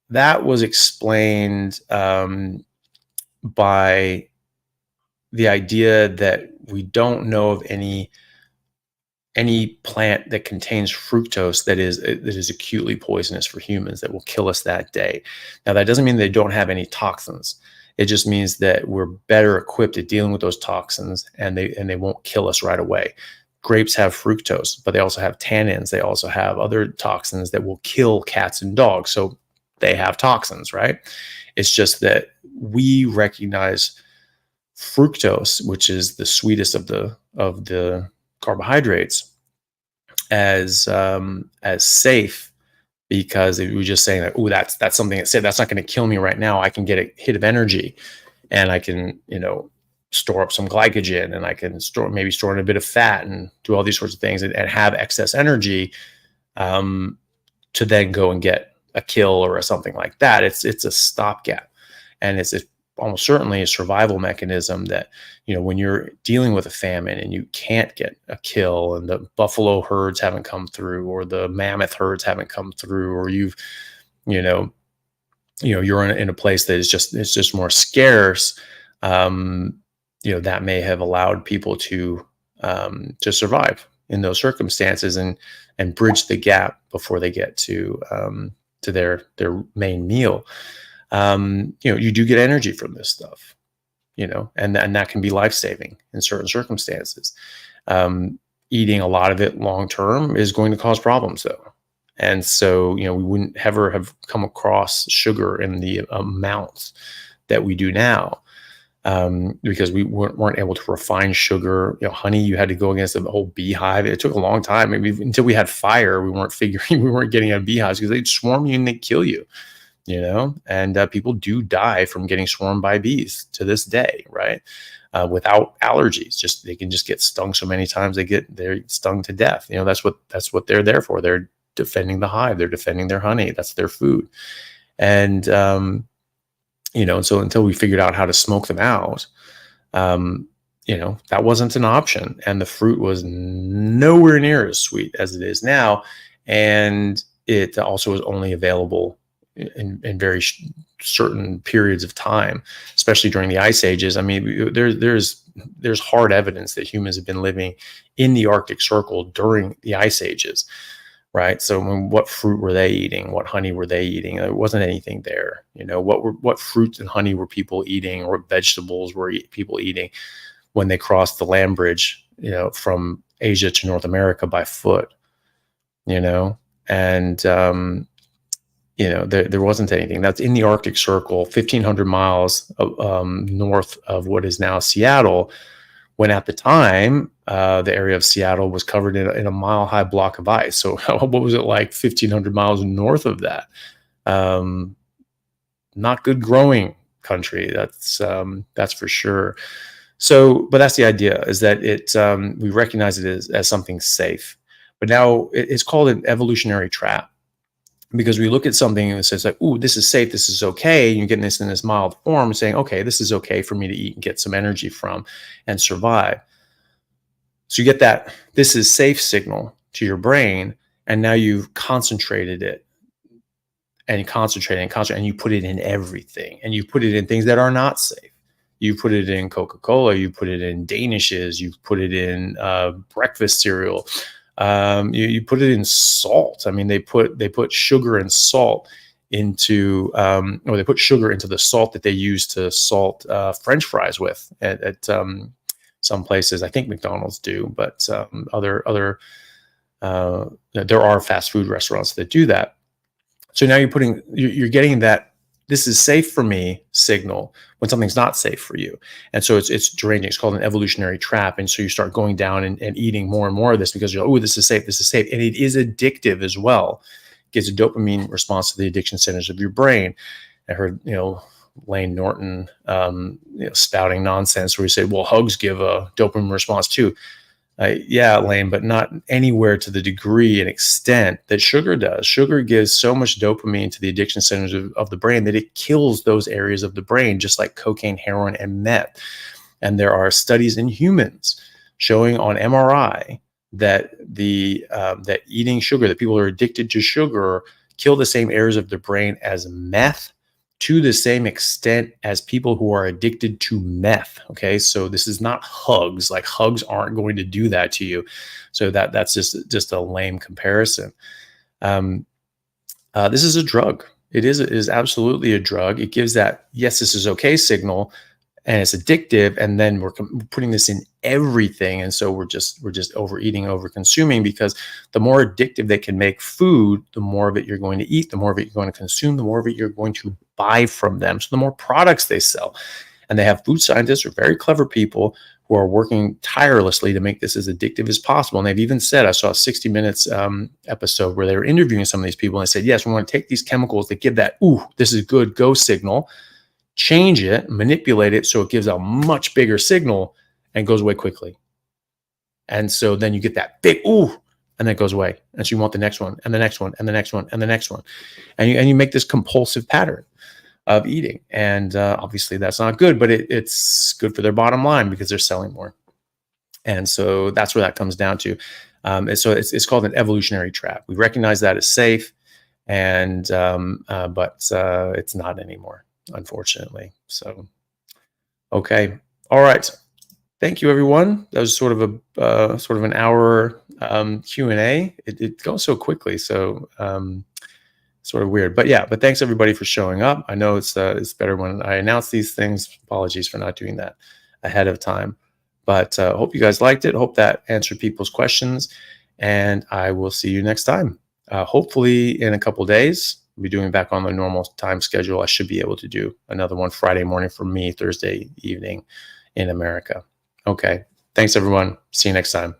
that was explained by the idea that we don't know of any plant that contains fructose that is acutely poisonous for humans, that will kill us that day. Now, that doesn't mean they don't have any toxins. It just means that we're better equipped at dealing with those toxins, and they won't kill us right away. Grapes have fructose, but they also have tannins. They also have other toxins that will kill cats and dogs. So they have toxins, right? It's just that we recognize fructose, which is the sweetest of the carbohydrates, as safe, because we were just saying that, oh, that's something that's safe. That's not going to kill me right now. I can get a hit of energy, and I can, store up some glycogen, and I can store in a bit of fat, and do all these sorts of things, and have excess energy to then go and get a kill or something like that. It's a stopgap, and it's almost certainly a survival mechanism that, when you're dealing with a famine and you can't get a kill, and the buffalo herds haven't come through, or the mammoth herds haven't come through, or you're in a place that is just more scarce, that may have allowed people to survive in those circumstances, and bridge the gap before they get to their main meal. You do get energy from this stuff, and that can be life-saving in certain circumstances. Eating a lot of it long-term is going to cause problems, though. And so, we wouldn't ever have come across sugar in the amounts that we do now, because we weren't able to refine sugar. Honey, you had to go against a whole beehive. It took a long time. Maybe until we had fire, we weren't getting out of beehives, because they'd swarm you and they'd kill you. And people do die from getting swarmed by bees to this day, right? Without allergies, they can just get stung so many times they're stung to death. That's what they're there for. They're defending the hive. They're defending their honey. That's their food. And so until we figured out how to smoke them out, that wasn't an option, and the fruit was nowhere near as sweet as it is now, and it also was only available in very certain periods of time, especially during the ice ages. I mean, there's hard evidence that humans have been living in the Arctic Circle during the ice ages, right? So what fruit were they eating? What honey were they eating? There wasn't anything there. What fruits and honey were people eating, or what vegetables were people eating when they crossed the land bridge, from Asia to North America by foot, and there wasn't anything. That's in the Arctic Circle, 1,500 miles north of what is now Seattle, when at the time, the area of Seattle was covered in a mile-high block of ice. So what was it like 1,500 miles north of that? Not good growing country, that's for sure. So, but that's the idea, is that we recognize it as something safe. But now it's called an evolutionary trap, because we look at something and it says like, "Ooh, this is safe, this is okay." And you're getting this in this mild form, saying, "Okay, this is okay for me to eat and get some energy from and survive." So you get that "this is safe" signal to your brain, and now you've concentrated it, and and you put it in everything, and you put it in things that are not safe. You put it in Coca-Cola, you put it in Danishes, you put it in breakfast cereal. You put it in salt. I mean, they put sugar and salt into, or they put sugar into the salt that they use to salt French fries with at some places. I think McDonald's do, but other there are fast food restaurants that do that. So now you're getting that this is safe for me signal when something's not safe for you. And so it's deranging. It's called an evolutionary trap. And so you start going down and eating more and more of this because you're like, oh, this is safe, this is safe. And it is addictive as well. It gives a dopamine response to the addiction centers of your brain. I heard, Lane Norton, spouting nonsense where he said, well, hugs give a dopamine response too. Yeah, Lane, but not anywhere to the degree and extent that sugar does. Sugar gives so much dopamine to the addiction centers of the brain that it kills those areas of the brain, just like cocaine, heroin, and meth. And there are studies in humans showing on MRI that that eating sugar, that people who are addicted to sugar, kill the same areas of the brain as meth, to the same extent as people who are addicted to meth. Okay, so this is not hugs. Like hugs aren't going to do that to you. So that's just a lame comparison. This is a drug. It is absolutely a drug. It gives that yes, this is okay signal, and it's addictive. And then we're putting this in everything, and so we're just overeating, over consuming, because the more addictive they can make food, the more of it you're going to eat, the more of it you're going to consume, the more of it you're going to buy from them. So the more products they sell. And they have food scientists or very clever people who are working tirelessly to make this as addictive as possible. And they've even said, I saw a 60 Minutes episode where they were interviewing some of these people, and they said, yes, we want to take these chemicals that give that, ooh, this is good, go signal, change it, manipulate it so it gives a much bigger signal and goes away quickly. And so then you get that big ooh, and then it goes away. And so you want the next one, and the next one, and the next one, and the next one. And you make this compulsive pattern of eating. And obviously that's not good, but it's good for their bottom line because they're selling more. And so that's where that comes down to. And so it's called an evolutionary trap. We recognize that as safe, and but it's not anymore, unfortunately. So, okay. All right. Thank you, everyone. That was sort of an hour Q&A. It goes so quickly. So sort of weird, but thanks everybody for showing up. I know it's better when I announce these things. Apologies for not doing that ahead of time, but hope you guys liked it. Hope that answered people's questions, and I will see you next time. Hopefully in a couple days. I'll be doing back on the normal time schedule. I should be able to do another one Friday morning for me, Thursday evening in America. Okay. Thanks everyone. See you next time.